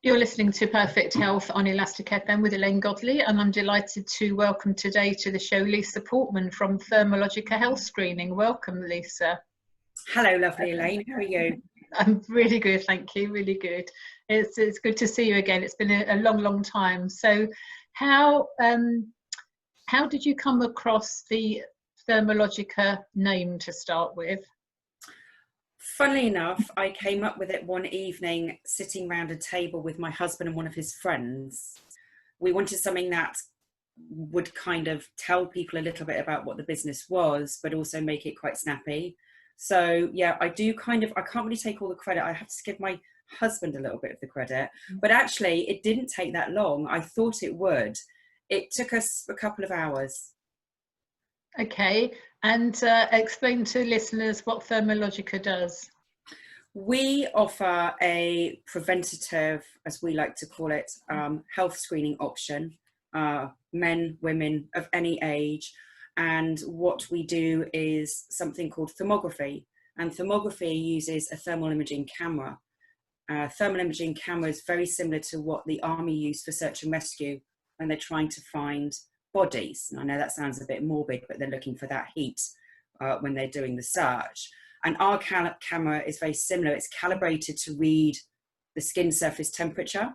You're listening to Perfect Health on Elastic FM with Elaine Godley, and I'm delighted to welcome today to the show Lisa Portman from Thermalogica Health Screening. Welcome, Lisa. Hello, lovely Elaine. How are you? I'm really good, thank you. Really good. It's good to see you again. It's been a long time. So, how did you come across the Thermalogica name to start with? Funnily enough, I came up with it one evening sitting round a table with my husband and one of his friends. We wanted something that would kind of tell people a little bit about what the business was, but also make it quite snappy. So yeah, I can't really take all the credit. I have to give my husband a little bit of the credit, but actually it didn't take that long. I thought it would. It took us a couple of hours. Okay, and explain to listeners what Thermalogica does. We offer a preventative, as we like to call it, health screening option, men, women of any age. And what we do is something called thermography. And thermography uses a thermal imaging camera. Thermal imaging camera is very similar to what the army use for search and rescue when they're trying to find bodies. And I know that sounds a bit morbid, but they're looking for that heat when they're doing the search. And our camera is very similar. It's calibrated to read the skin surface temperature.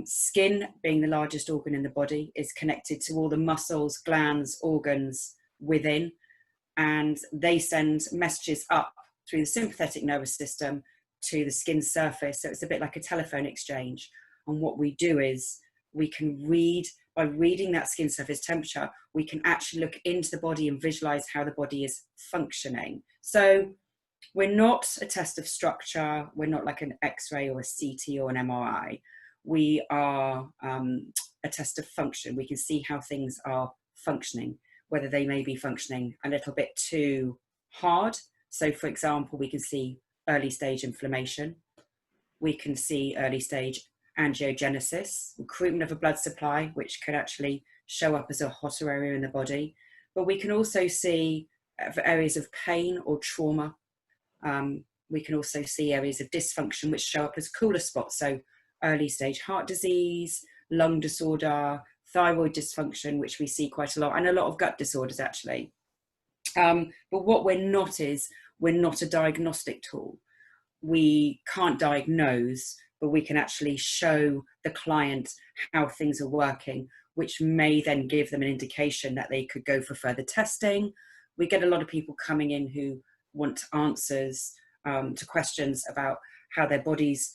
Skin, being the largest organ in the body, is connected to all the muscles, glands, organs within, and they send messages up through the sympathetic nervous system to the skin surface. So it's a bit like a telephone exchange. And what we do is we can read, by reading that skin surface temperature, we can actually look into the body and visualize how the body is functioning. So we're not a test of structure. We're not like an X-ray or a CT or an MRI. We are a test of function. We can see how things are functioning, whether they may be functioning a little bit too hard. So for example, we can see early stage inflammation. We can see early stage angiogenesis, recruitment of a blood supply, which could actually show up as a hotter area in the body. But we can also see areas of pain or trauma. We can also see areas of dysfunction, which show up as cooler spots. So early stage heart disease, lung disorder, thyroid dysfunction, which we see quite a lot, and a lot of gut disorders actually. But what we're not is, we're not a diagnostic tool. We can't diagnose, but we can actually show the client how things are working, which may then give them an indication that they could go for further testing. We get a lot of people coming in who want answers to questions about how their bodies,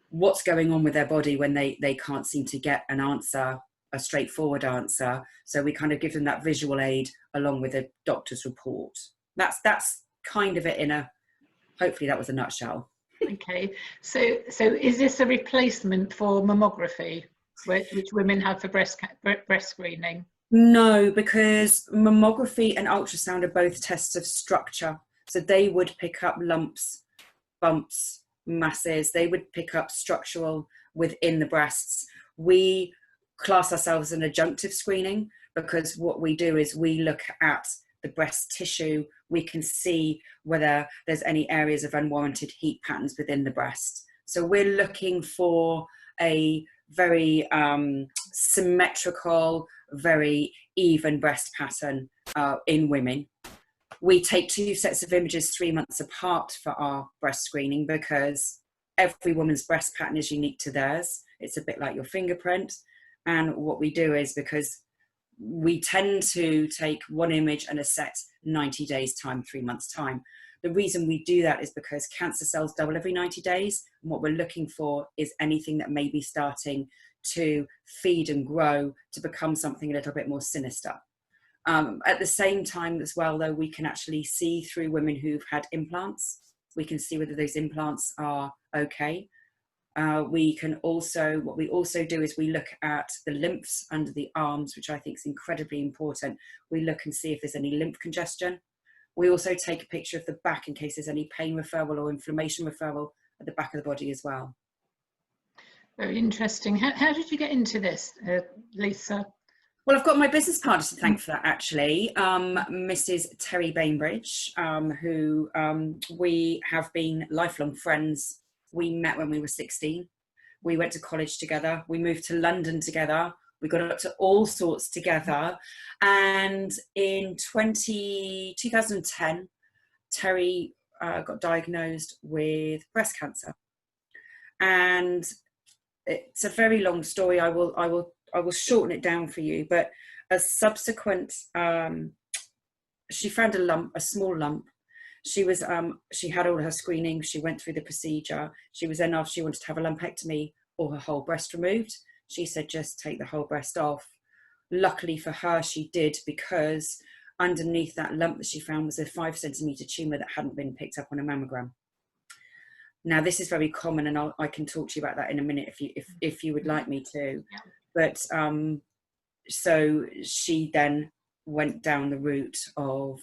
what's going on with their body when they can't seem to get an answer, a straightforward answer. So we kind of give them that visual aid along with a doctor's report. That's kind of it in a, hopefully that was a nutshell. Okay, so is this a replacement for mammography, which women have for breast screening? No, because mammography and ultrasound are both tests of structure. So they would pick up lumps, bumps, masses. They would pick up structural within the breasts. We class ourselves as an adjunctive screening because what we do is we look at the breast tissue. We can see whether there's any areas of unwarranted heat patterns within the breast. So we're looking for a very symmetrical, very even breast pattern in women. We take 2 sets of images 3 months apart for our breast screening because every woman's breast pattern is unique to theirs. It's a bit like your fingerprint. And what we do is, because we tend to take one image and a set 90 days time, 3 months time. The reason we do that is because cancer cells double every 90 days. And what we're looking for is anything that may be starting to feed and grow to become something a little bit more sinister. At the same time as well, though, we can actually see through women who've had implants. We can see whether those implants are okay. We can also, what we also do is we look at the lymphs under the arms, which I think is incredibly important. We look and see if there's any lymph congestion. We also take a picture of the back in case there's any pain referral or inflammation referral at the back of the body as well. Very interesting. How did you get into this, Lisa? Well, I've got my business partner to thank for that, actually, Mrs. Terry Bainbridge, who we have been lifelong friends. We met when we were 16. We went to college together. We moved to London together. We got up to all sorts together. And in 2010, Terry got diagnosed with breast cancer. And it's a very long story. I will shorten it down for you. But a subsequent, she found a lump, a small lump. She had all her screening. She went through the procedure. She was then asked she wanted to have a lumpectomy or her whole breast removed. She said, just take the whole breast off. Luckily for her, she did, because underneath that lump that she found was a 5 centimetre tumour that hadn't been picked up on a mammogram. Now, this is very common, and I can talk to you about that in a minute if you would like me to. But so she then went down the route of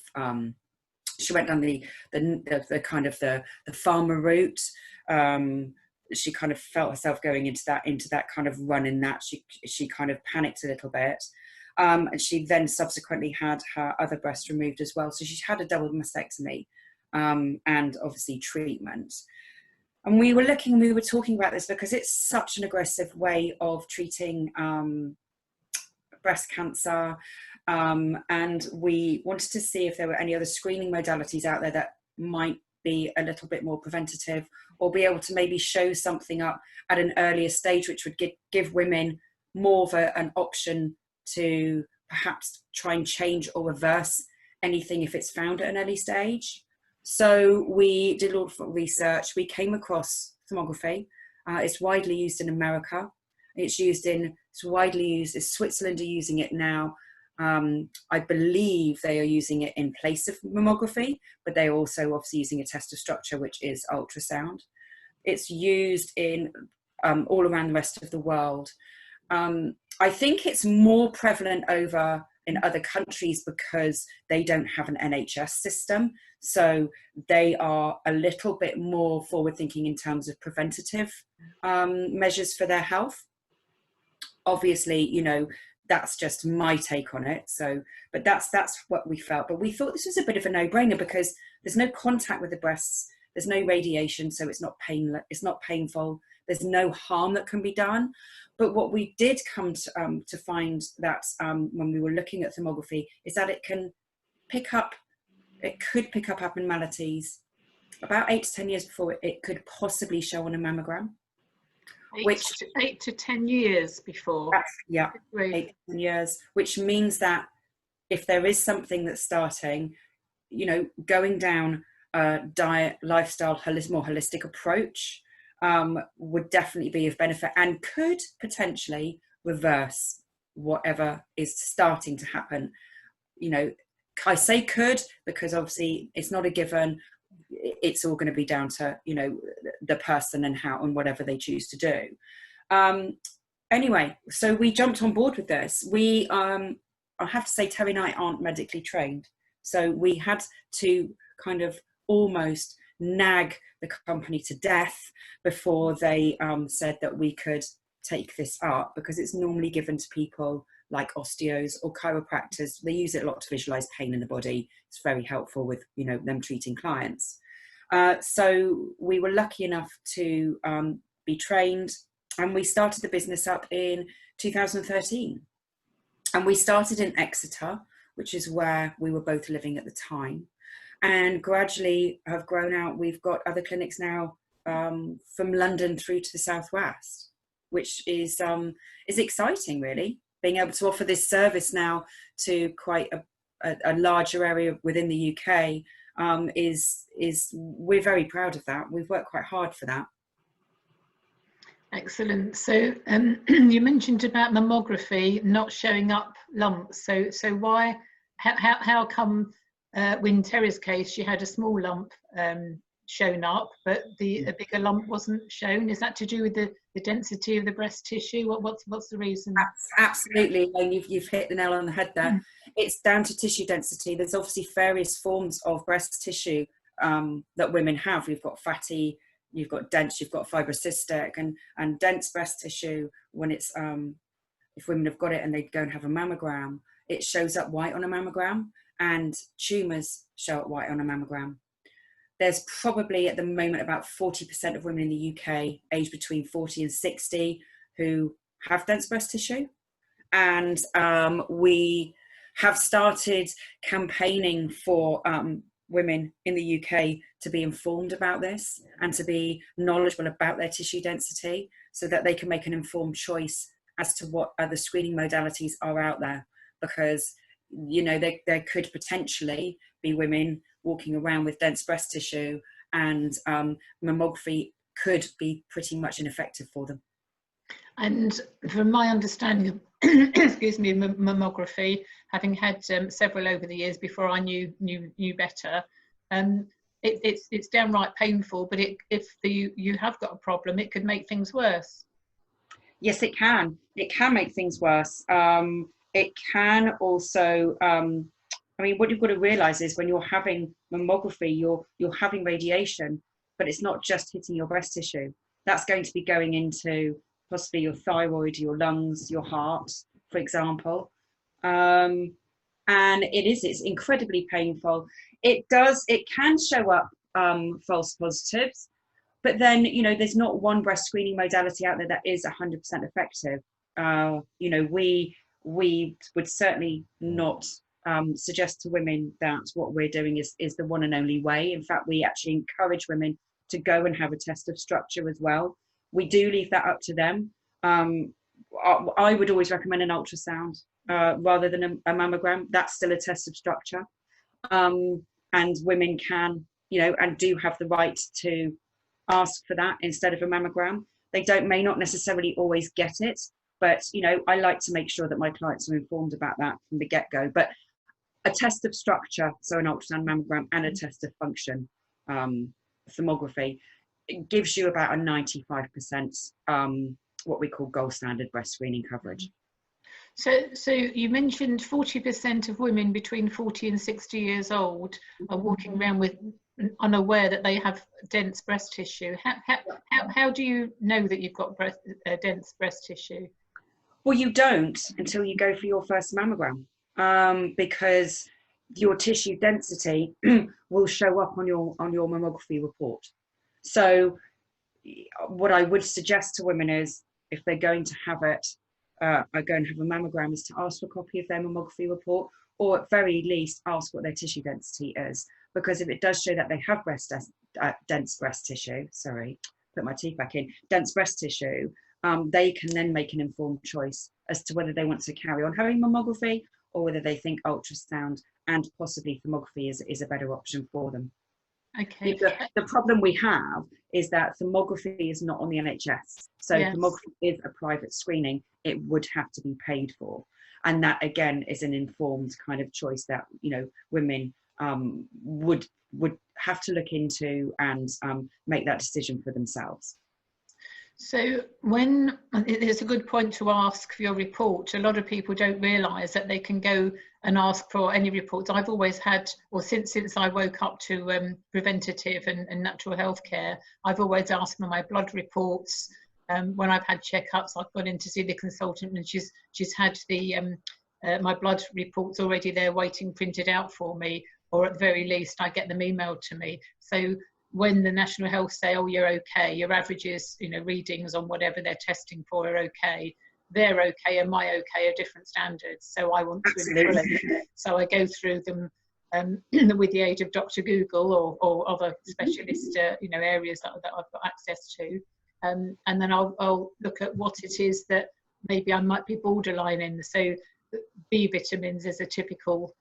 she went down the kind of the pharma route. She kind of felt herself going into that kind of run in that she kind of panicked a little bit. And she then subsequently had her other breast removed as well. So she's had a double mastectomy and obviously treatment. And we were talking about this because it's such an aggressive way of treating breast cancer. And we wanted to see if there were any other screening modalities out there that might be a little bit more preventative, or be able to maybe show something up at an earlier stage, which would give women more of an option to perhaps try and change or reverse anything if it's found at an early stage. So we did a lot of research. We came across thermography. It's widely used in America. It's widely used. Switzerland are using it now. I believe they are using it in place of mammography, but they're also obviously using a test of structure, which is ultrasound. It's used in all around the rest of the world. I think it's more prevalent over in other countries because they don't have an NHS system. So they are a little bit more forward thinking in terms of preventative measures for their health. Obviously, you know, that's just my take on it. So, but that's what we felt. But we thought this was a bit of a no-brainer because there's no contact with the breasts, there's no radiation, so it's not painful. There's no harm that can be done. But what we did come to find that when we were looking at thermography is that it could pick up abnormalities about 8 to 10 years before it could possibly show on a mammogram. 8 to 10 years before. Yeah, 8 to 10 years, which means that if there is something that's starting, you know, going down a diet, lifestyle, more holistic approach would definitely be of benefit and could potentially reverse whatever is starting to happen. You know, I say could because obviously it's not a given. It's all going to be down to, you know, the person and how and whatever they choose to do. Anyway, so we jumped on board with this. I have to say, Terry and I aren't medically trained, so we had to kind of almost nag the company to death before they said that we could take this up, because it's normally given to people like osteos or chiropractors. They use it a lot to visualize pain in the body. It's very helpful with, you know, them treating clients. So we were lucky enough to be trained, and we started the business up in 2013. And we started in Exeter, which is where we were both living at the time, and gradually have grown out. We've got other clinics now from London through to the Southwest, which is exciting, really. Being able to offer this service now to quite a larger area within the UK we're very proud of that. We've worked quite hard for that. Excellent. So you mentioned about mammography not showing up lumps. So why? How come in Terry's case she had a small lump shown up, but a bigger lump wasn't shown? Is that to do with the density of the breast tissue? What's the reason? Absolutely, and you've hit the nail on the head there. It's down to tissue density. There's obviously various forms of breast tissue that women have. You've got fatty, you've got dense, you've got fibrocystic, and dense breast tissue. When it's if women have got it and they go and have a mammogram, it shows up white on a mammogram, and tumours show up white on a mammogram. there's probably at the moment about 40% of women in the UK aged between 40 and 60 who have dense breast tissue. And we have started campaigning for women in the UK to be informed about this and to be knowledgeable about their tissue density so that they can make an informed choice as to what other screening modalities are out there. Because, you know, there could potentially be women walking around with dense breast tissue, and mammography could be pretty much ineffective for them. And from my understanding of excuse me, mammography, having had several over the years before I knew better, it's downright painful. But if you have got a problem, it could make things worse. Yes, it can. It can make things worse. It can also. I mean, what you've got to realise is when you're having mammography, you're having radiation, but it's not just hitting your breast tissue. That's going to be going into possibly your thyroid, your lungs, your heart, for example. And it's incredibly painful. It can show up false positives, but then, you know, there's not one breast screening modality out there that is 100% effective. You know, we would certainly not suggest to women that what we're doing is the one and only way. In fact, we actually encourage women to go and have a test of structure as well. We do leave that up to them. I would always recommend an ultrasound rather than a mammogram. That's still a test of structure. And women can, you know, and do have the right to ask for that instead of a mammogram. They may not necessarily always get it, but, you know, I like to make sure that my clients are informed about that from the get-go. But a test of structure, so an ultrasound, mammogram, and a test of function, thermography, it gives you about a 95% what we call gold standard breast screening coverage. So you mentioned 40% of women between 40 and 60 years old are walking around with unaware that they have dense breast tissue. How do you know that you've got dense breast tissue? Well, you don't until you go for your first mammogram, because your tissue density will show up on your mammography report. So what I would suggest to women is, if they're going to have it, are going to have a mammogram, is to ask for a copy of their mammography report, or at very least ask what their tissue density is. Because if it does show that they have dense breast tissue, sorry, put my teeth back in, dense breast tissue, they can then make an informed choice as to whether they want to carry on having mammography or whether they think ultrasound and possibly thermography is a better option for them. Okay. The problem we have is that thermography is not on the NHS. So yes, thermography is a private screening. It would have to be paid for. And that, again, is an informed kind of choice that, you know, women would have to look into and make that decision for themselves. So it's a good point to ask for your report. A lot of people don't realise that they can go and ask for any reports. I've always had, or since I woke up to preventative and natural health care, I've always asked for my blood reports. When I've had checkups, I've gone in to see the consultant, and she's had the my blood reports already there waiting printed out for me, or at the very least I get them emailed to me. So when the National Health say, oh, you're okay, your averages, you know, readings on whatever they're testing for are okay, they're okay, and my okay are different standards. So I want to improve. So I go through them with the aid of Dr. Google or other specialist you know, areas that I've got access to, and then I'll look at what it is that maybe I might be borderline in. So B vitamins is a typical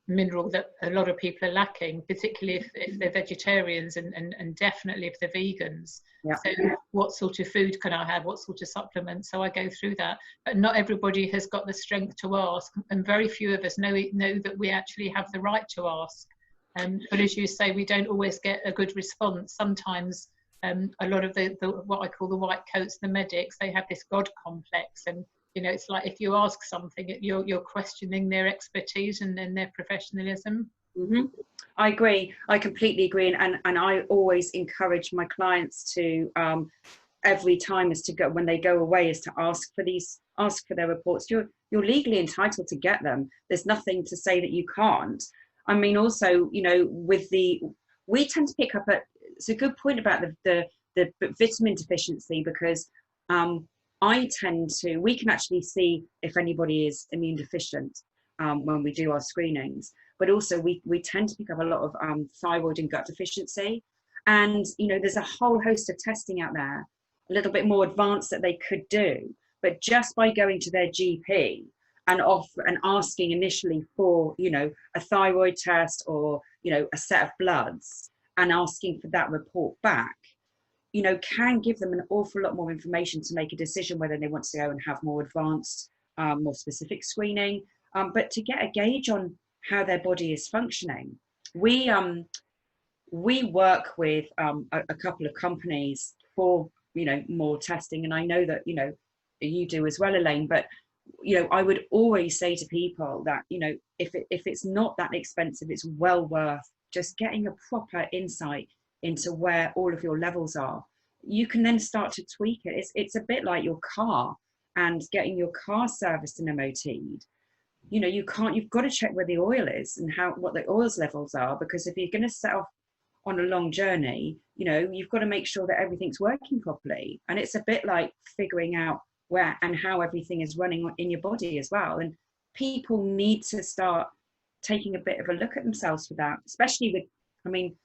mineral that a lot of people are lacking, particularly if they're vegetarians and definitely if they're vegans. Yeah. So what sort of food can I have? What sort of supplements? So I go through that. But not everybody has got the strength to ask, and very few of us know that we actually have the right to ask. But as you say, we don't always get a good response. Sometimes a lot of the what I call the white coats, the medics, they have this God complex, and you know, it's like if you ask something, you're questioning their expertise and then their professionalism. Mm-hmm. I agree. I completely agree, and I always encourage my clients to every time is to go, when they go away, is to ask for their reports. You're legally entitled to get them. There's nothing to say that you can't. I mean, also, you know, we tend to pick up it's a good point about the vitamin deficiency, because we can actually see if anybody is immune deficient when we do our screenings, but also we tend to pick up a lot of thyroid and gut deficiency. And, you know, there's a whole host of testing out there, a little bit more advanced, that they could do, but just by going to their GP and asking initially for, you know, a thyroid test, or, you know, a set of bloods, and asking for that report back, you know, can give them an awful lot more information to make a decision whether they want to go and have more advanced, more specific screening, but to get a gauge on how their body is functioning. We work with a couple of companies for, you know, more testing, and I know that, you know, you do as well, Elaine, but, you know, I would always say to people that, you know, if it's not that expensive, it's well worth just getting a proper insight into where all of your levels are. You can then start to tweak it. It's a bit like your car and getting your car serviced and MOT'd. You know, you've got to check where the oil is and what the oil's levels are, because if you're going to set off on a long journey, you know, you've got to make sure that everything's working properly. And it's a bit like figuring out where and how everything is running in your body as well. And people need to start taking a bit of a look at themselves for that, especially with, I mean,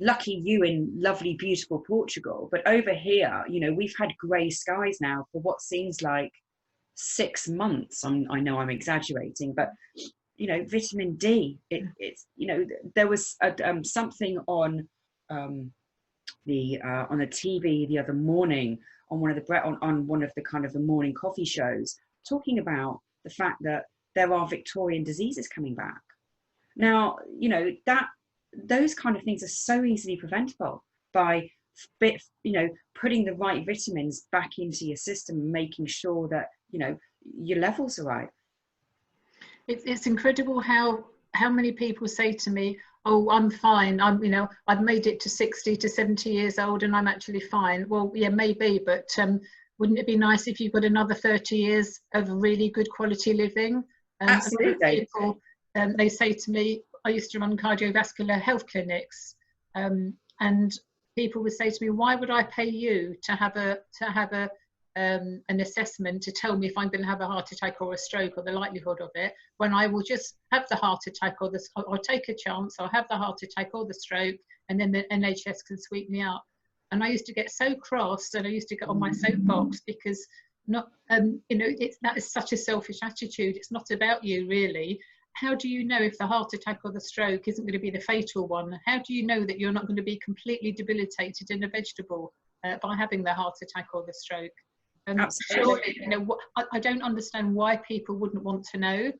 lucky you in lovely, beautiful Portugal, but over here, you know, we've had grey skies now for what seems like 6 months. I know I'm exaggerating, but, you know, vitamin D, it's, you know, there was something on the TV the other morning on one of the kind of the morning coffee shows, talking about the fact that there are Victorian diseases coming back. Now, you know, those kind of things are so easily preventable by, you know, putting the right vitamins back into your system and making sure that, you know, your levels are right. It's incredible how many people say to me, oh, I'm fine, you know, I've made it to 60 to 70 years old and I'm actually fine. Well, yeah, maybe, but wouldn't it be nice if you've got another 30 years of really good quality living? Absolutely. People, they say to me, I used to run cardiovascular health clinics, and people would say to me, why would I pay you to have an assessment to tell me if I'm going to have a heart attack or a stroke, or the likelihood of it, when I will just have the heart attack, or I'll take a chance, I'll have the heart attack or the stroke, and then the NHS can sweep me up. And I used to get so cross, and I used to get on my soapbox, because you know, that is such a selfish attitude. It's not about you, really. How do you know if the heart attack or the stroke isn't going to be the fatal one? How do you know that you're not going to be completely debilitated in a vegetable by having the heart attack or the stroke? Surely, you know, I don't understand why people wouldn't want to know,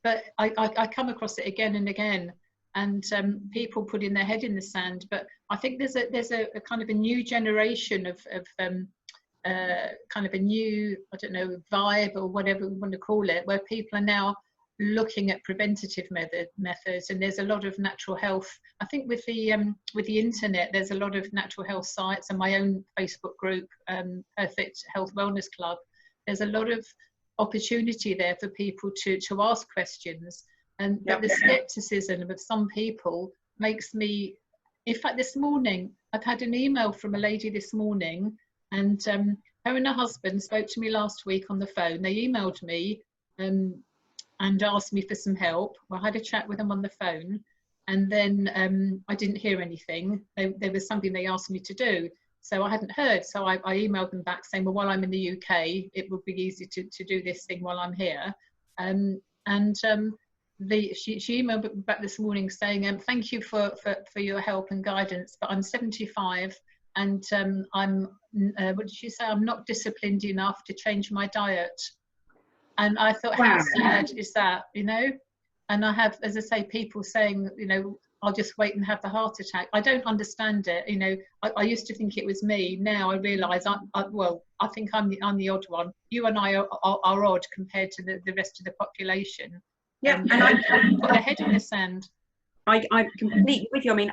but I come across it again and again, and people putting their head in the sand. But I think there's a kind of a new generation of kind of a new, I don't know, vibe or whatever we want to call it, where people are now looking at preventative methods, and there's a lot of natural health. I think with the internet, there's a lot of natural health sites, and my own Facebook group, Perfect Health Wellness Club, there's a lot of opportunity there for people to ask questions. And but the skepticism of some people makes me, in fact, this morning I've had an email from a lady this morning, and her and her husband spoke to me last week on the phone. They emailed me and asked me for some help. Well, I had a chat with them on the phone, and then I didn't hear anything. There was something they asked me to do, so I hadn't heard. So I emailed them back saying, well, while I'm in the UK, it would be easy to do this thing while I'm here. She emailed back this morning saying, thank you for your help and guidance, but I'm 75 and I'm, what did she say? I'm not disciplined enough to change my diet. And I thought, wow, how sad is that, you know? And I have, as I say, people saying, you know, I'll just wait and have the heart attack. I don't understand it. You know, I used to think it was me. Now I realise, I think I'm the odd one. You and I are odd compared to the rest of the population. Yeah, and I put their head in the sand. I'm completely with you. I mean,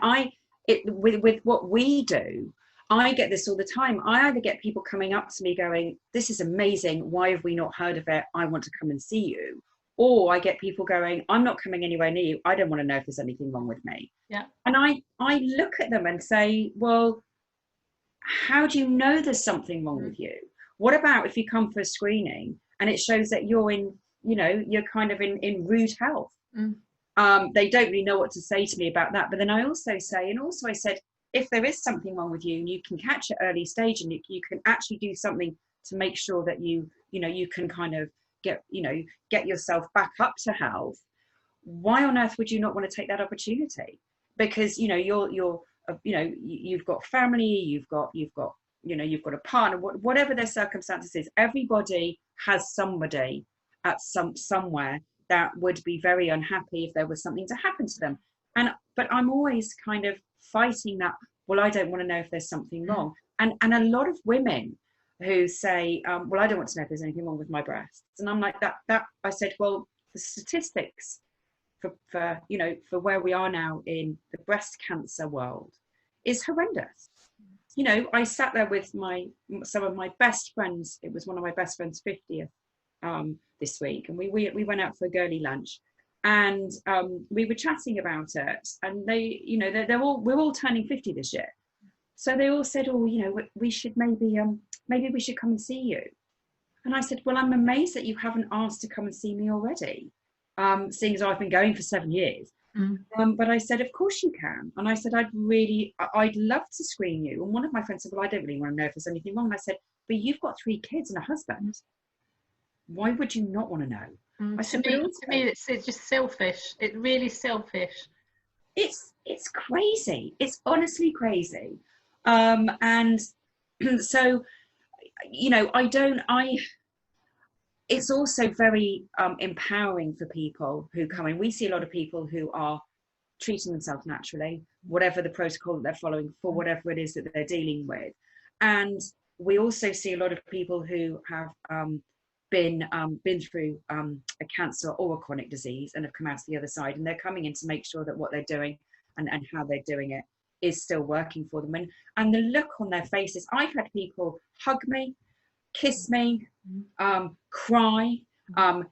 with what we do, I get this all the time. I either get people coming up to me going, this is amazing, why have we not heard of it? I want to come and see you. Or I get people going, I'm not coming anywhere near you. I don't want to know if there's anything wrong with me. Yeah. And I look at them and say, well, how do you know there's something wrong with you? What about if you come for a screening and it shows that you're in, you know, you're kind of in rude health? They don't really know what to say to me about that. But then I also say, and also I said, if there is something wrong with you and you can catch it early stage and you can actually do something to make sure that you know, you can kind of get yourself back up to health, why on earth would you not want to take that opportunity? Because, you know, you're you know, you've got family, you've got you know, you've got a partner, whatever their circumstances is. Everybody has somebody at somewhere that would be very unhappy if there was something to happen to them. But I'm always kind of fighting that, well, I don't want to know if there's something wrong. And a lot of women who say, well, I don't want to know if there's anything wrong with my breasts. And I'm like, that I said, well, the statistics for you know, for where we are now in the breast cancer world is horrendous. You know, I sat there with some of my best friends. It was one of my best friends' 50th this week, and we went out for a girly lunch, and we were chatting about it. And they, you know, we're all turning 50 this year, so they all said, oh, you know, we should maybe we should come and see you. And I said, well, I'm amazed that you haven't asked to come and see me already, seeing as I've been going for 7 years. But I said, of course you can. And I said, I'd love to screen you. And one of my friends said, well, I don't really want to know if there's anything wrong. And I said, but you've got 3 kids and a husband. Why would you not want to know? I said, to me, it's just selfish. It's really selfish. It's crazy. It's honestly crazy. And so, you know, it's also very empowering for people who come in. We see a lot of people who are treating themselves naturally, whatever the protocol that they're following for whatever it is that they're dealing with. And we also see a lot of people who have been through a cancer or a chronic disease and have come out the other side, and they're coming in to make sure that what they're doing and how they're doing it is still working for them. And the look on their faces, I've had people hug me, kiss me, cry,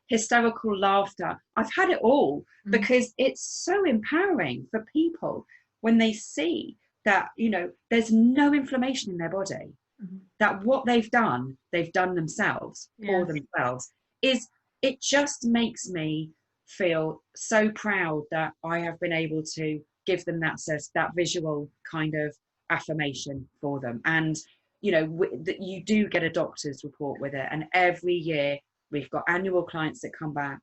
hysterical laughter. I've had it all, because it's so empowering for people when they see that, you know, there's no inflammation in their body, that what they've done themselves for themselves. It just makes me feel so proud that I have been able to give them that visual kind of affirmation for them. And you know, that you do get a doctor's report with it, and every year we've got annual clients that come back,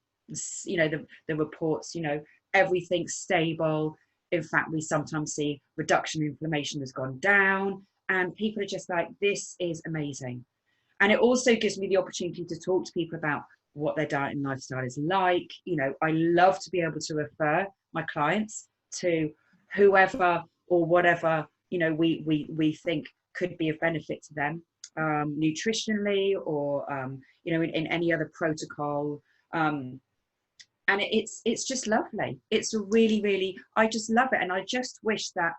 you know, the reports, you know, everything's stable. In fact, we sometimes see reduction in inflammation has gone down, and people are just like, this is amazing. And it also gives me the opportunity to talk to people about what their diet and lifestyle is like. You know, I love to be able to refer my clients to whoever or whatever, you know, we think could be of benefit to them, nutritionally or you know, in any other protocol, and it's just lovely. It's a really, I just love it, and I just wish that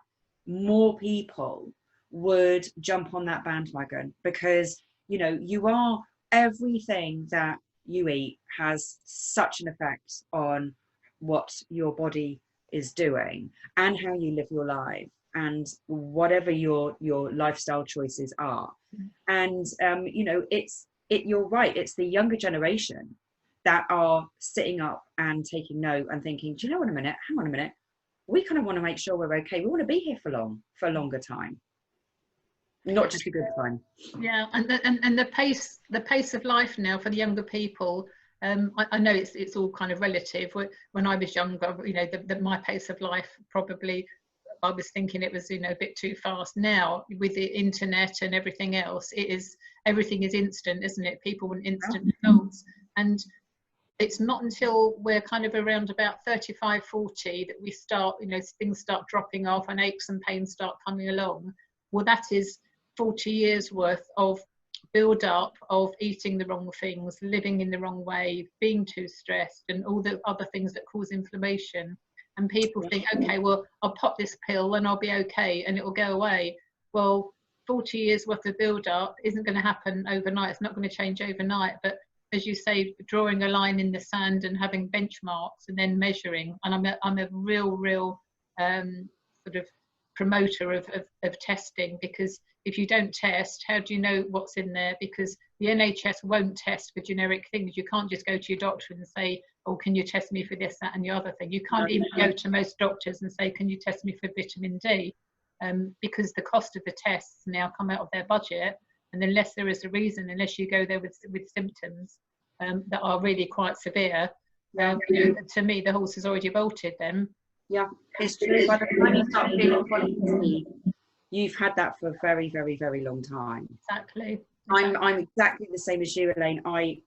more people would jump on that bandwagon, because you know, everything that you eat has such an effect on what your body is doing and how you live your life, and whatever your lifestyle choices are. And you know, you're right, it's the younger generation that are sitting up and taking note and thinking, do you know what, hang on a minute, we kind of want to make sure we're okay. We want to be here for a longer time, not just a good time. Yeah, and the pace of life now for the younger people. I know it's all kind of relative. When I was younger, you know, my pace of life, probably I was thinking it was, you know, a bit too fast. Now with the internet and everything else, everything is instant, isn't it? People want instant results, and it's not until we're kind of around about 35, 40 that we start, you know, things start dropping off and aches and pains start coming along. Well, that is 40 years worth of build up of eating the wrong things, living in the wrong way, being too stressed, and all the other things that cause inflammation. And people think, okay, well, I'll pop this pill and I'll be okay and it will go away. Well, 40 years worth of build up isn't going to happen overnight. It's not going to change overnight, but as you say, drawing a line in the sand and having benchmarks and then measuring. And I'm a real sort of promoter of testing, because if you don't test, how do you know what's in there? Because the NHS won't test for generic things. You can't just go to your doctor and say, oh, can you test me for this, that and the other thing. You can't even go to most doctors and say, can you test me for vitamin D? Because the cost of the tests now come out of their budget, and unless there is a reason, unless you go there with symptoms that are really quite severe, you know, to me the horse has already bolted then. Yeah, it's true. By the time you start feeling chronic fatigue, you've had that for a very, very, very long time. Exactly. I'm exactly the same as you, Elaine. I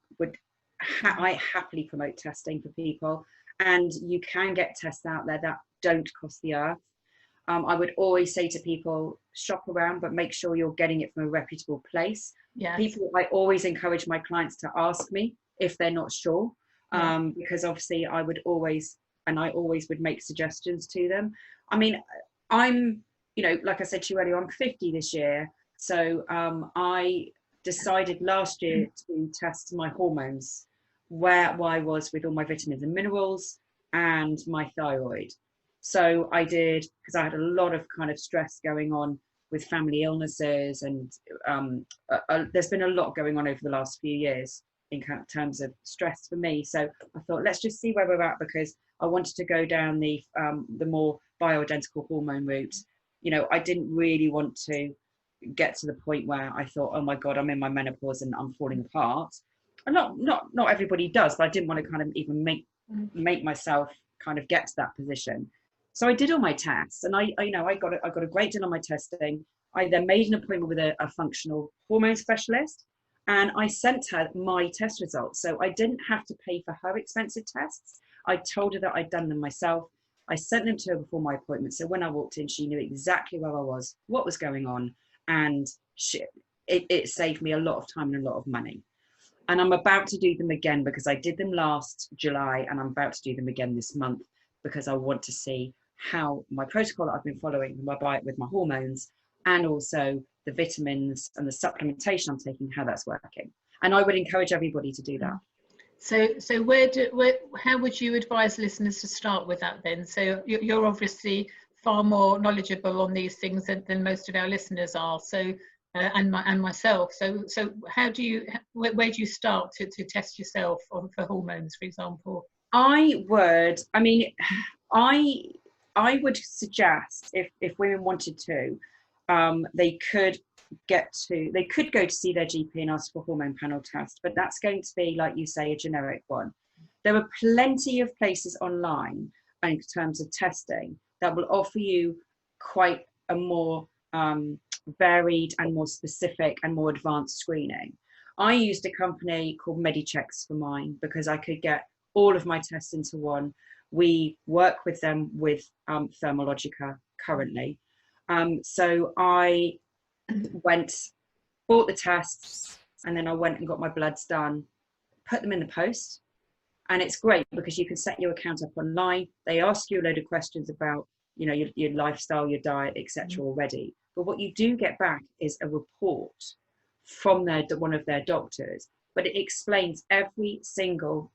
happily promote testing for people, and you can get tests out there that don't cost the earth. I would always say to people, shop around, but make sure you're getting it from a reputable place. Yes. I always encourage my clients to ask me if they're not sure, because obviously I always would make suggestions to them. I mean, I'm, you know, like I said to you earlier, I'm 50 this year. So I decided last year to test my hormones, where I was with all my vitamins and minerals and my thyroid. So I did, because I had a lot of kind of stress going on with family illnesses, and there's been a lot going on over the last few years in terms of stress for me. So I thought, let's just see where we're at, because I wanted to go down the more bioidentical hormone route. You know, I didn't really want to get to the point where I thought, oh my God, I'm in my menopause and I'm falling apart. And not everybody does, but I didn't want to kind of even make myself kind of get to that position. So I did all my tests, and I got a great deal on my testing. I then made an appointment with a functional hormone specialist, and I sent her my test results. So I didn't have to pay for her expensive tests. I told her that I'd done them myself. I sent them to her before my appointment. So when I walked in, she knew exactly where I was, what was going on, and it saved me a lot of time and a lot of money. And I'm about to do them again, because I did them last July, and I'm about to do them again this month, because I want to see how my protocol that I've been following, my diet with my hormones, and also the vitamins and the supplementation I'm taking, how that's working. And I would encourage everybody to do that. So how would you advise listeners to start with that then? So you're obviously far more knowledgeable on these things than most of our listeners are. So and myself. So where do you start to test yourself for hormones, for example? I would suggest, if women wanted to, they could go to see their GP and ask for a hormone panel test, but that's going to be, like you say, a generic one. There are plenty of places online in terms of testing that will offer you quite a more varied and more specific and more advanced screening. I used a company called MediChecks for mine, because I could get all of my tests into one. We work with them with Thermalogica currently. So I bought the tests, and then I went and got my bloods done, put them in the post. And it's great because you can set your account up online. They ask you a load of questions about, you know, your lifestyle, your diet, etc. already. But what you do get back is a report from one of their doctors, but it explains every single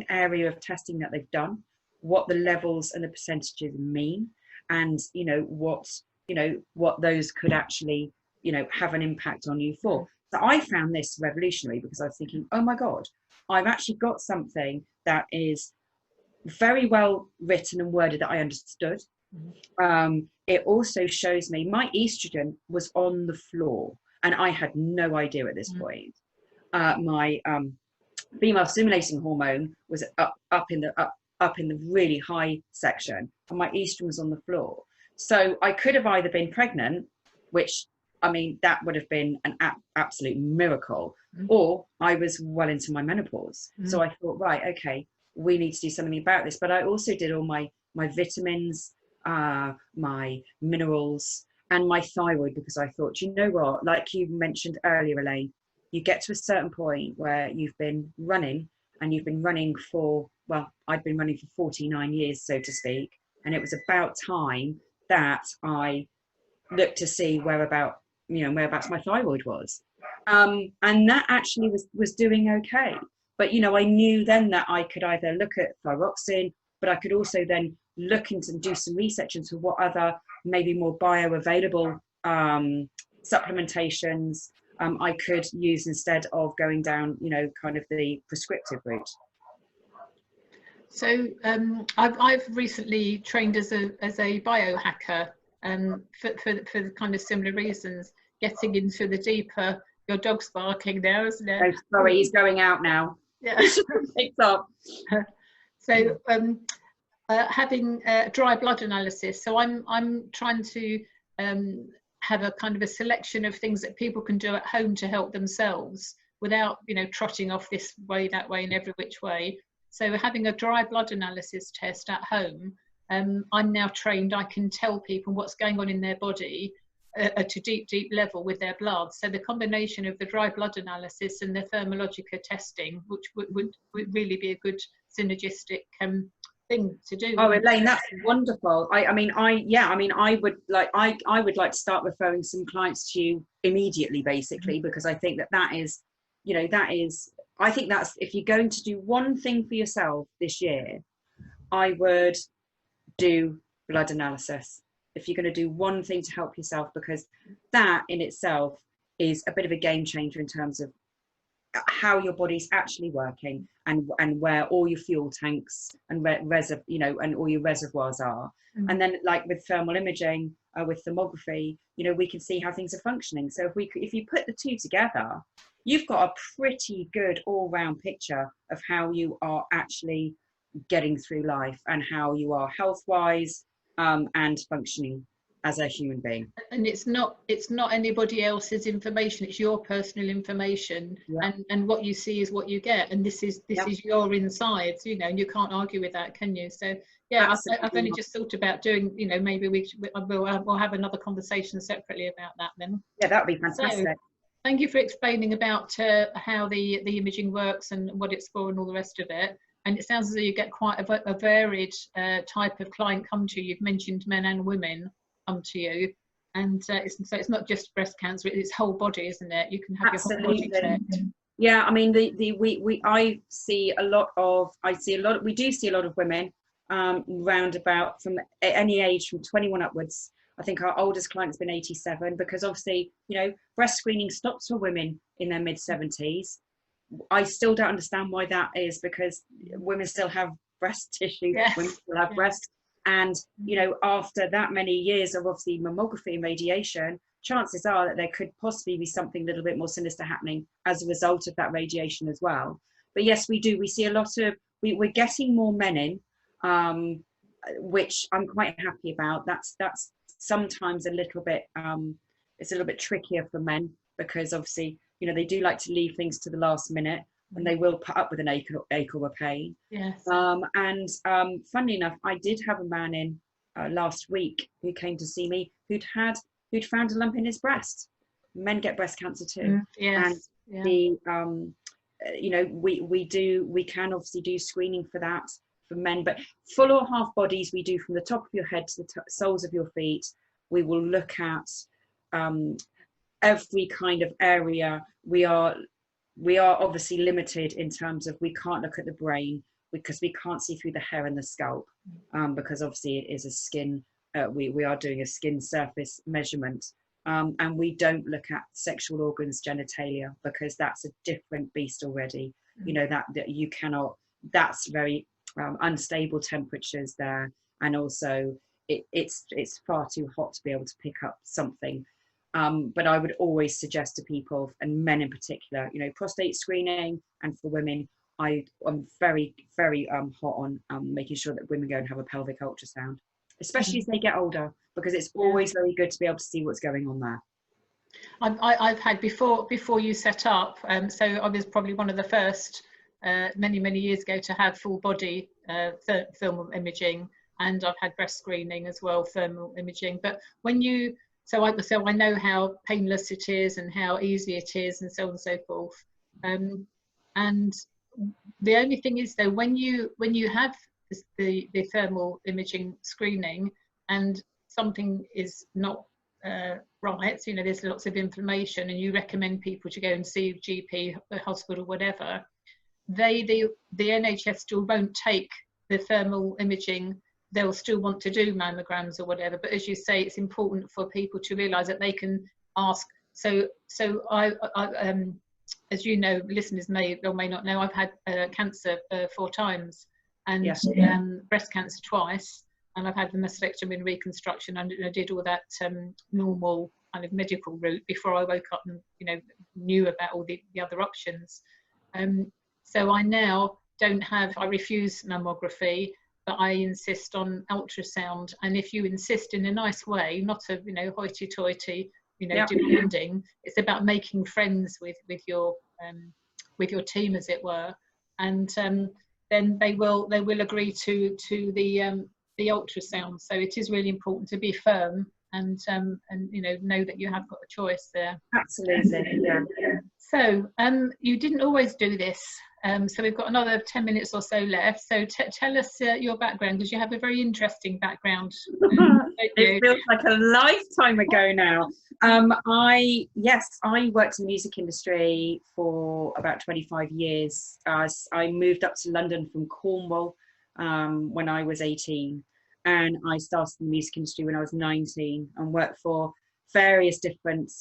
area of testing that they've done, what the levels and the percentages mean, and what those could actually have an impact on you for. So I found this revolutionary, because I was thinking, oh my God, I've actually got something that is very well written and worded that I understood. It also shows me my estrogen was on the floor, and I had no idea at this point. My female stimulating hormone was up in the really high section, and my estrogen was on the floor. So I could have either been pregnant, which, I mean, that would have been an absolute miracle, or I was well into my menopause. So I thought, right, okay, we need to do something about this. But I also did all my vitamins, my minerals, and my thyroid, because I thought, you know what, like you mentioned earlier, Elaine, you get to a certain point where you've been running, and you've been running for, well, I'd been running for 49 years, so to speak. And it was about time that I looked to see whereabouts my thyroid was. And that actually was doing okay. But, you know, I knew then that I could either look at thyroxine, but I could also then look into and do some research into what other maybe more bioavailable supplementations I could use instead of going down, you know, kind of the prescriptive route. So I've recently trained as a biohacker for kind of similar reasons, getting into the deeper. Your dog's barking now, isn't it? Oh, sorry, he's going out now. Yeah. Picked up. So having dry blood analysis. So I'm trying to have a kind of a selection of things that people can do at home to help themselves without, you know, trotting off this way, that way, and every which way. So having a dry blood analysis test at home, I'm now trained. I can tell people what's going on in their body at a deep level with their blood. So the combination of the dry blood analysis and the Thermalogica testing, which would really be a good synergistic thing to do. Oh, Elaine, that's wonderful. I would like to start referring some clients to you immediately, basically, because I think that is, you know, I think that's, if you're going to do one thing for yourself this year, I would do blood analysis. If you're going to do one thing to help yourself, because that in itself is a bit of a game changer in terms of how your body's actually working and where all your fuel tanks and and all your reservoirs are. Mm-hmm. And then, like with thermal imaging, with thermography, you know, we can see how things are functioning. So if you put the two together, you've got a pretty good all-round picture of how you are actually getting through life and how you are health-wise and functioning as a human being. And it's not anybody else's information, it's your personal information. Yeah. And what you see is what you get, and this is your insides, you know, and you can't argue with that, can you? So yeah, I've only just thought about doing, you know, maybe we'll have another conversation separately about that then. Yeah, that would be fantastic. So, thank you for explaining about how the imaging works and what it's for and all the rest of it. And it sounds as though you get quite a varied type of client come to you. You've mentioned men and women come to you, and so it's not just breast cancer; it's whole body, isn't it? You can have your whole body checked. Yeah, I mean, we see a lot of women round about from any age from 21 upwards. I think our oldest client's been 87, because obviously, you know, breast screening stops for women in their mid-70s. I still don't understand why that is, because women still have breast tissue, yes. Women still have breasts. And, you know, after that many years of obviously mammography and radiation, chances are that there could possibly be something a little bit more sinister happening as a result of that radiation as well. But yes, we do. We see a lot of, we're getting more men in, which I'm quite happy about. That's sometimes a little bit, it's a little bit trickier for men, because obviously, you know, they do like to leave things to the last minute, and they will put up with an ache or a pain. Yes. Funnily enough, I did have a man in last week who came to see me who'd found a lump in his breast. Men get breast cancer too. Yes. And you know, we can obviously do screening for that for men, but full or half bodies we do from the top of your head to the soles of your feet. We will look at every kind of area. We are obviously limited in terms of, we can't look at the brain because we can't see through the hair and the scalp, because obviously it is a skin, we are doing a skin surface measurement, and we don't look at sexual organs, genitalia, because that's a different beast already. You know, that you cannot, that's very unstable temperatures there, and also it's far too hot to be able to pick up something. But I would always suggest to people, and men in particular, you know, prostate screening, and for women, I'm very, very hot on making sure that women go and have a pelvic ultrasound, especially as they get older, because it's always very good to be able to see what's going on there. I've had before you set up, so I was probably one of the first many years ago to have full body thermal imaging, and I've had breast screening as well, thermal imaging. But when you So I know how painless it is and how easy it is, and so on and so forth. And the only thing is, though, when you have the thermal imaging screening and something is not right, you know, there's lots of inflammation, and you recommend people to go and see GP, hospital, whatever. the NHS still won't take the thermal imaging. They'll still want to do mammograms or whatever, but as you say, it's important for people to realise that they can ask. So as you know, listeners may or may not know, I've had cancer 4 times, and breast cancer twice, and I've had the mastectomy and reconstruction, and I did all that normal kind of medical route before I woke up and knew about all the other options. So I now don't have, I refuse mammography, but I insist on ultrasound. And if you insist in a nice way, not a hoity-toity, demanding, it's about making friends with your team, as it were, and then they will agree to the ultrasound. So it is really important to be firm and know that you have got a choice there. Absolutely, yeah. So you didn't always do this. So we've got another 10 minutes or so left. So tell us your background, because you have a very interesting background. It feels like a lifetime ago now. I worked in the music industry for about 25 years. I moved up to London from Cornwall when I was 18, and I started in the music industry when I was 19 and worked for various different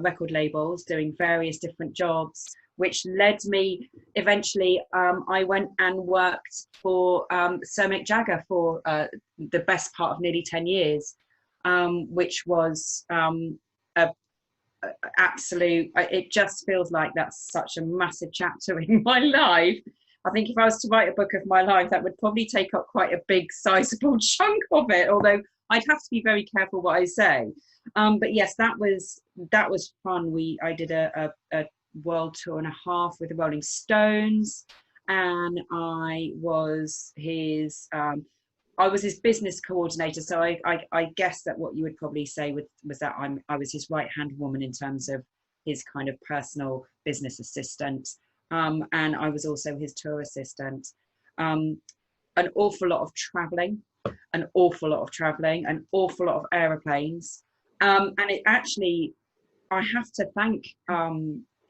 record labels, doing various different jobs, which led me eventually, I went and worked for Sir Mick Jagger for the best part of nearly 10 years, which was absolute, it just feels like that's such a massive chapter in my life. I think if I was to write a book of my life, that would probably take up quite a big sizable chunk of it, although I'd have to be very careful what I say. But yes, that was fun. I did a world tour and a half with the Rolling Stones, and I was his business coordinator. So I guess that what you would probably say was that I was his right hand woman in terms of his kind of personal business assistant, and I was also his tour assistant. An awful lot of traveling, an awful lot of aeroplanes, and it actually, I have to thank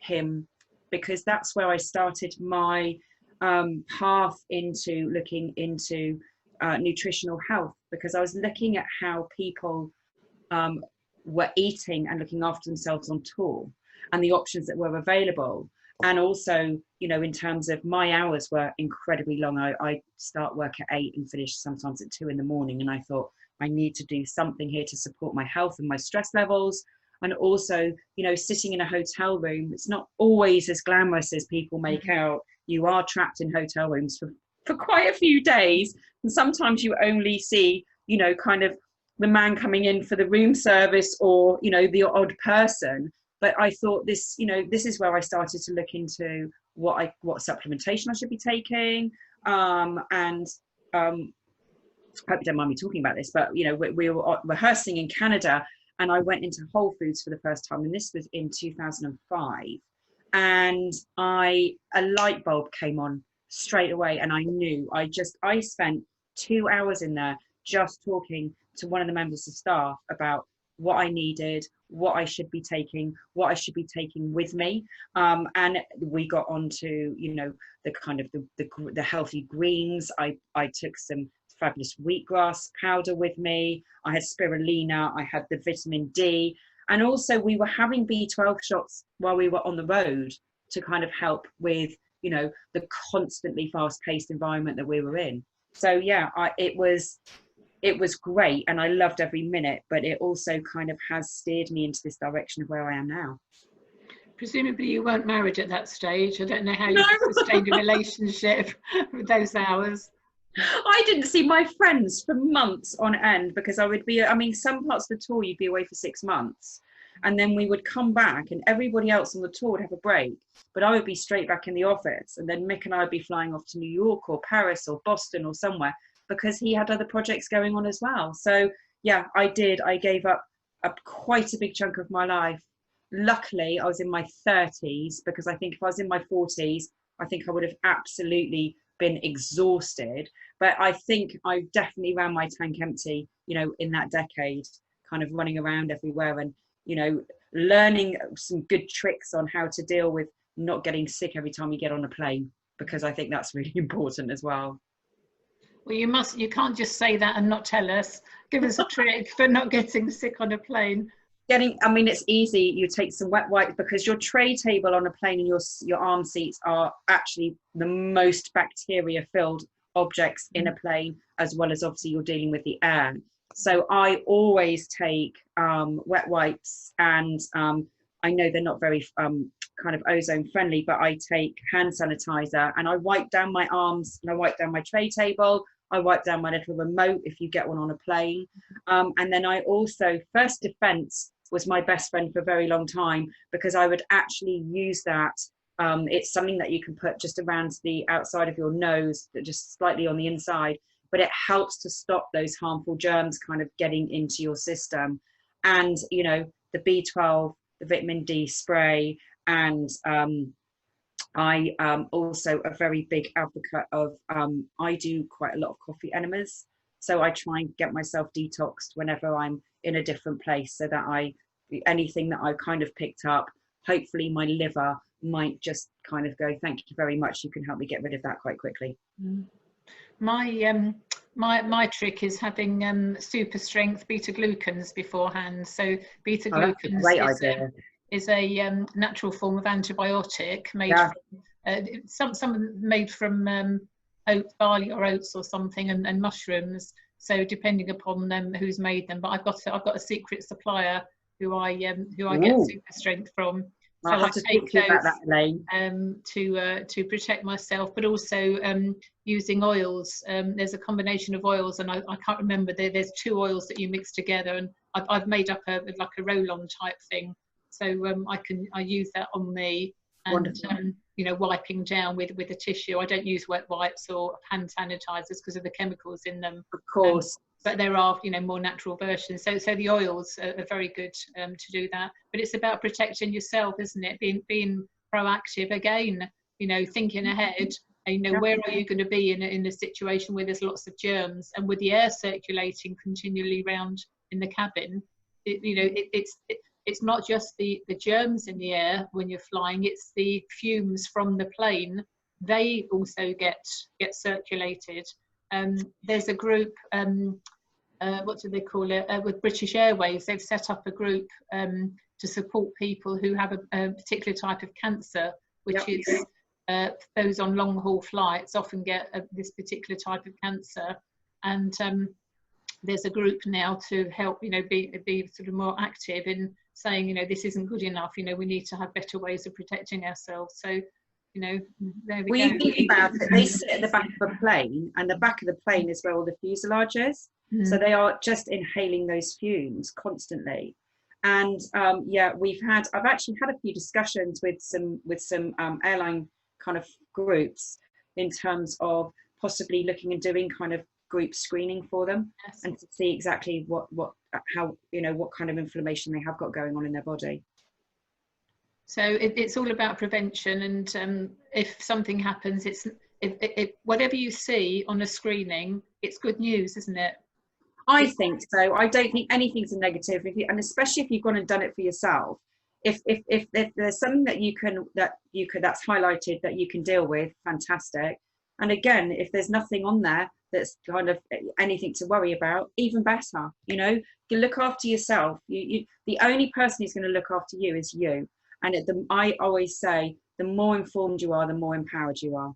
him, because that's where I started my path into looking into nutritional health, because I was looking at how people were eating and looking after themselves on tour and the options that were available. And also, in terms of my hours were incredibly long. I start work at 8 and finish sometimes at 2 in the morning. And I thought, I need to do something here to support my health and my stress levels. And also, sitting in a hotel room, it's not always as glamorous as people make out. You are trapped in hotel rooms for quite a few days. And sometimes you only see, kind of the man coming in for the room service, or, the odd person. But I thought this is where I started to look into what supplementation I should be taking. And I hope you don't mind me talking about this, but, we were rehearsing in Canada, and I went into Whole Foods for the first time, and this was in 2005. And a light bulb came on straight away, and I knew. I spent 2 hours in there just talking to one of the members of staff about what I needed, what I should be taking, what I should be taking with me. And we got onto, the kind of the healthy greens. I took some fabulous wheatgrass powder with me. I had spirulina, I had the vitamin D, and also we were having B12 shots while we were on the road to kind of help with, the constantly fast-paced environment that we were in. So yeah, it was great, and I loved every minute, but it also kind of has steered me into this direction of where I am now. Presumably you weren't married at that stage. I don't know how you sustained a relationship with those hours. I didn't see my friends for months on end, because I would be, some parts of the tour you'd be away for 6 months, and then we would come back and everybody else on the tour would have a break, but I would be straight back in the office, and then Mick and I would be flying off to New York or Paris or Boston or somewhere, because he had other projects going on as well. So yeah, I gave up quite a big chunk of my life. Luckily, I was in my 30s, because I think if I was in my 40s, I think I would have absolutely been exhausted. But I think I definitely ran my tank empty, in that decade, kind of running around everywhere and, learning some good tricks on how to deal with not getting sick every time you get on a plane. because I think that's really important as well. Well, you can't just say that and not tell us. Give us a trick for not getting sick on a plane. I mean, it's easy. You take some wet wipes, because your tray table on a plane and your arm seats are actually the most bacteria filled objects in a plane, as well as obviously you're dealing with the air. So I always take wet wipes, and I know they're not very kind of ozone friendly, but I take hand sanitizer, and I wipe down my arms, and I wipe down my tray table, I wipe down my little remote if you get one on a plane. And then I also, First Defense was my best friend for a very long time, because I would actually use that. It's something that you can put just around the outside of your nose, just slightly on the inside, but it helps to stop those harmful germs kind of getting into your system. And, you know, the B12, the vitamin D spray, and I also a very big advocate of, I do quite a lot of coffee enemas. So I try and get myself detoxed whenever I'm in a different place, so that anything that I kind of picked up, hopefully my liver might just kind of go, thank you very much, you can help me get rid of that quite quickly. My trick is having super strength beta glucans beforehand. So beta glucans is a natural form of antibiotic made from some made from barley or oats or something, and mushrooms. So depending upon who's made them, but I've got a secret supplier who I get super strength from. So I'll have to talk to you about that, Elaine. To protect myself, but also using oils. There's a combination of oils, and I can't remember. There's 2 oils that you mix together, and I've made up like a roll-on type thing. So I use that on me, and you know, wiping down with a tissue. I don't use wet wipes or hand sanitizers because of the chemicals in them. Of course. But there are, you know, more natural versions. So the oils are very good to do that. But it's about protecting yourself, isn't it? Being proactive again. You know, thinking ahead. And, you know, where are you going to be in a situation where there's lots of germs, and with the air circulating continually around in the cabin, it's not just the germs in the air when you're flying. It's the fumes from the plane. They also get circulated. There's a group, what do they call it, with British Airways. They've set up a group to support people who have a particular type of cancer, which is those on long haul flights often get this particular type of cancer. And there's a group now to help, you know, be sort of more active in saying, you know, this isn't good enough, you know, we need to have better ways of protecting ourselves. So, you know, there we go. Think about it, they sit at the back of a plane, and the back of the plane is where all the fuselage is. So they are just inhaling those fumes constantly. And I've actually had a few discussions with some airline kind of groups in terms of possibly looking and doing kind of group screening for them, and to see exactly what kind of inflammation they have got going on in their body. So it's all about prevention, and if something happens, whatever you see on a screening, it's good news, isn't it? I think so. I don't think anything's a negative, and especially if you've gone and done it for yourself. If there's something that's highlighted that you can deal with, fantastic. And again, if there's nothing on there that's kind of anything to worry about, even better. You know, you look after yourself. The only person who's going to look after you is you. And I always say, the more informed you are, the more empowered you are.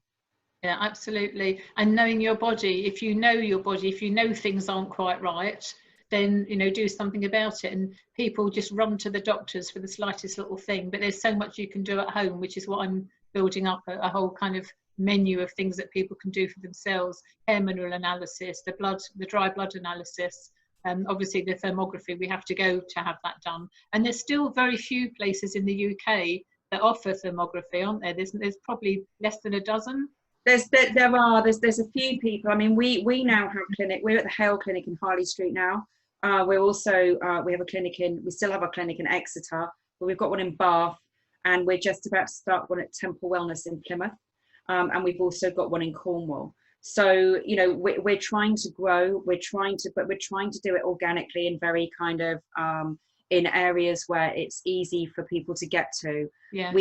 Yeah, absolutely. And knowing your body, if you know your body, if you know things aren't quite right, then, you know, do something about it. And people just run to the doctors for the slightest little thing, but there's so much you can do at home, which is what I'm building up, a whole kind of menu of things that people can do for themselves. Hair mineral analysis, the dry blood analysis, obviously the thermography, we have to go to have that done. And there's still very few places in the UK that offer thermography, aren't there? There's probably less than a dozen. There's a few people. I mean, we now have a clinic. We're at the Hale Clinic in Harley Street now. We're also we still have a clinic in Exeter, but we've got one in Bath, and we're just about to start one at Temple Wellness in Plymouth, and we've also got one in Cornwall. So, you know, we're trying to grow. We're trying to do it organically and very kind of in areas where it's easy for people to get to. Yes.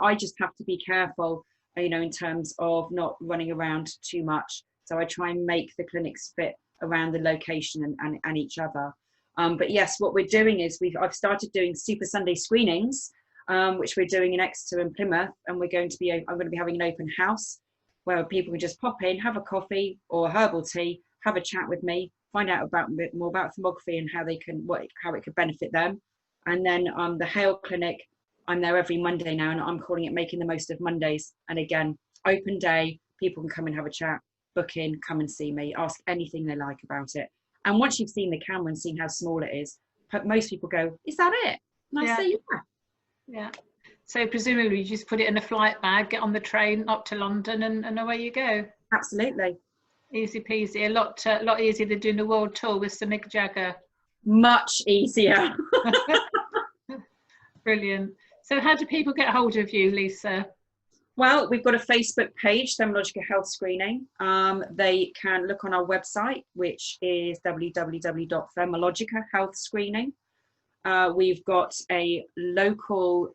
I just have to be careful. you know, in terms of not running around too much. So I try and make the clinics fit around the location and each other. But yes, what we're doing is I've started doing Super Sunday screenings, which we're doing in Exeter and Plymouth, and I'm going to be having an open house where people can just pop in, have a coffee or a herbal tea, have a chat with me, find out a bit more about thermography and how it could benefit them. And then the Hale Clinic, I'm there every Monday now, and I'm calling it Making the Most of Mondays. And again, open day, people can come and have a chat, book in, come and see me, ask anything they like about it. And once you've seen the camera and seen how small it is, most people go, "Is that it?" And I say, "Yeah." Yeah. So presumably you just put it in a flight bag, get on the train up to London, and away you go. Absolutely. Easy peasy. A lot easier than doing a world tour with Sir Mick Jagger. Much easier. Brilliant. So how do people get hold of you, Lisa? Well, we've got a Facebook page, Thermalogica Health Screening. They can look on our website, which is www.Thermalogica Health Screening. We've got a local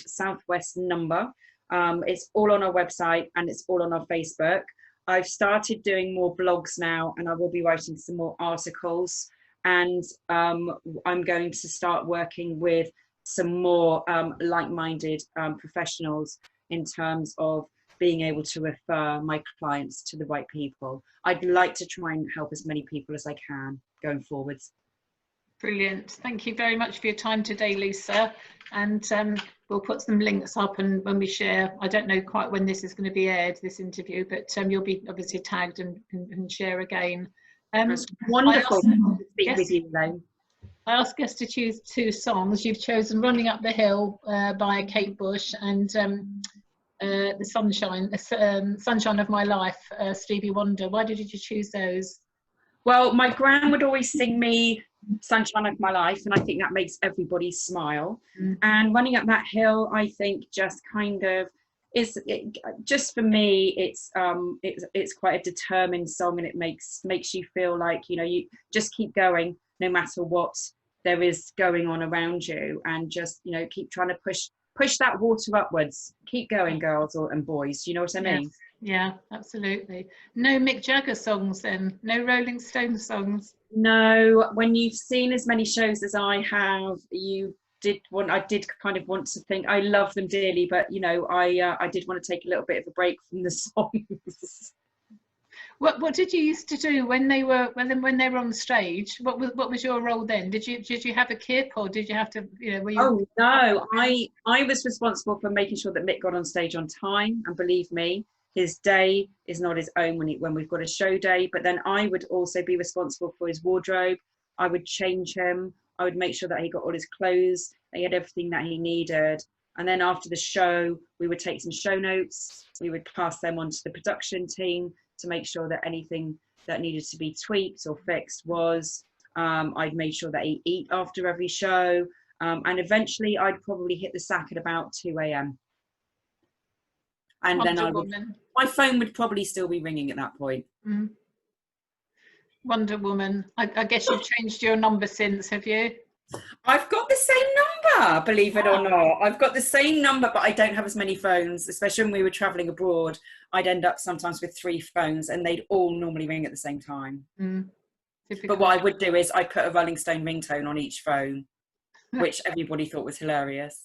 Southwest number. It's all on our website and it's all on our Facebook. I've started doing more blogs now, and I will be writing some more articles. And I'm going to start working with some more like-minded professionals in terms of being able to refer my clients to the right people. I'd like to try and help as many people as I can going forwards. Brilliant. Thank you very much for your time today, Lisa. And we'll put some links up, and when we share, I don't know quite when this is going to be aired, this interview, but you'll be obviously tagged and share again. It's wonderful to speak with you, Elaine. I asked guests to choose 2 songs. You've chosen Running Up the Hill by Kate Bush and the Sunshine of My Life, Stevie Wonder. Why did you choose those? Well, my gran would always sing me Sunshine of My Life, and I think that makes everybody smile. And Running Up That Hill, I think, just kind of just for me, it's quite a determined song, and it makes you feel like, you know, you just keep going no matter what there is going on around you, and just, you know, keep trying to push that water upwards. Keep going, girls and boys. You know what I mean? Yes. Yeah, absolutely. No Mick Jagger songs then? No Rolling Stones songs? No. When you've seen as many shows as I have, I did kind of want to think, I love them dearly, but you know, I did want to take a little bit of a break from the songs. What did you used to do when they were on stage? What was your role then? Did you have a kip, or did you have to, you know, were you... Oh no, I was responsible for making sure that Mick got on stage on time, and believe me, his day is not his own when we've got a show day. But then I would also be responsible for his wardrobe. I would change him. I would make sure that he got all his clothes, that he had everything that he needed. And then after the show, we would take some show notes. We would pass them on to the production team to make sure that anything that needed to be tweaked or fixed was. I'd make sure that he eat after every show. And eventually I'd probably hit the sack at about 2 a.m. And then my phone would probably still be ringing at that point. Wonder Woman. I guess you've changed your number since, have you? I've got the same number, believe it or not. I've got the same number, but I don't have as many phones, especially when we were traveling abroad. I'd end up sometimes with 3 phones, and they'd all normally ring at the same time. But what I would do is I'd put a Rolling Stone ringtone on each phone, which everybody thought was hilarious.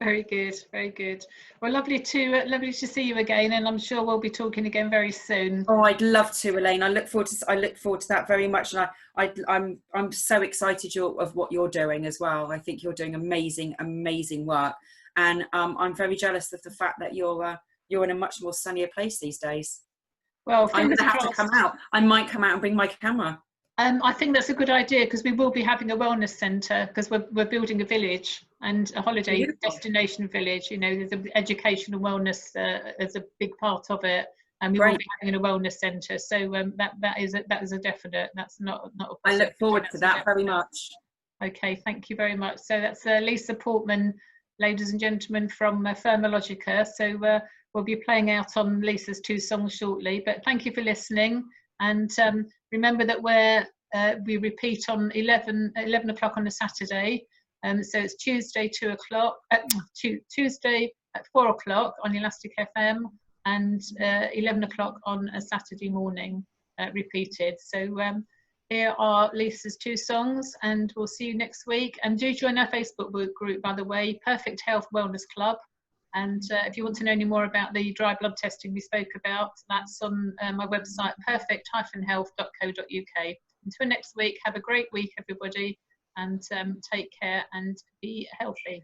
Very good, very good. Well, lovely to see you again, and I'm sure we'll be talking again very soon. Oh, I'd love to, Elaine. I look forward to that very much, and I'm so excited of what you're doing as well. I think you're doing amazing work, and I'm very jealous of the fact that you're in a much more sunnier place these days. Well, I'm going to have to come out. I might come out and bring my camera. I think that's a good idea, because we will be having a wellness centre, because we're building a village and a holiday destination village. You know, there's an education and wellness as a big part of it, and we will be having a wellness centre. So that is a definite. That's not a I look forward to that very much. Okay, thank you very much. So that's Lisa Portman, ladies and gentlemen, from Thermalogica. So we'll be playing out on Lisa's 2 songs shortly. But thank you for listening. And remember that we repeat on 11 o'clock on a Saturday. So it's Tuesday 2 o'clock. Tuesday at 4 o'clock on Elastic FM, and 11 o'clock on a Saturday morning, repeated. So here are Lisa's 2 songs, and we'll see you next week. And do join our Facebook group, by the way, Perfect Health Wellness Club. And if you want to know any more about the dry blood testing we spoke about, that's on my website, perfect-health.co.uk. Until next week, have a great week, everybody, and take care and be healthy.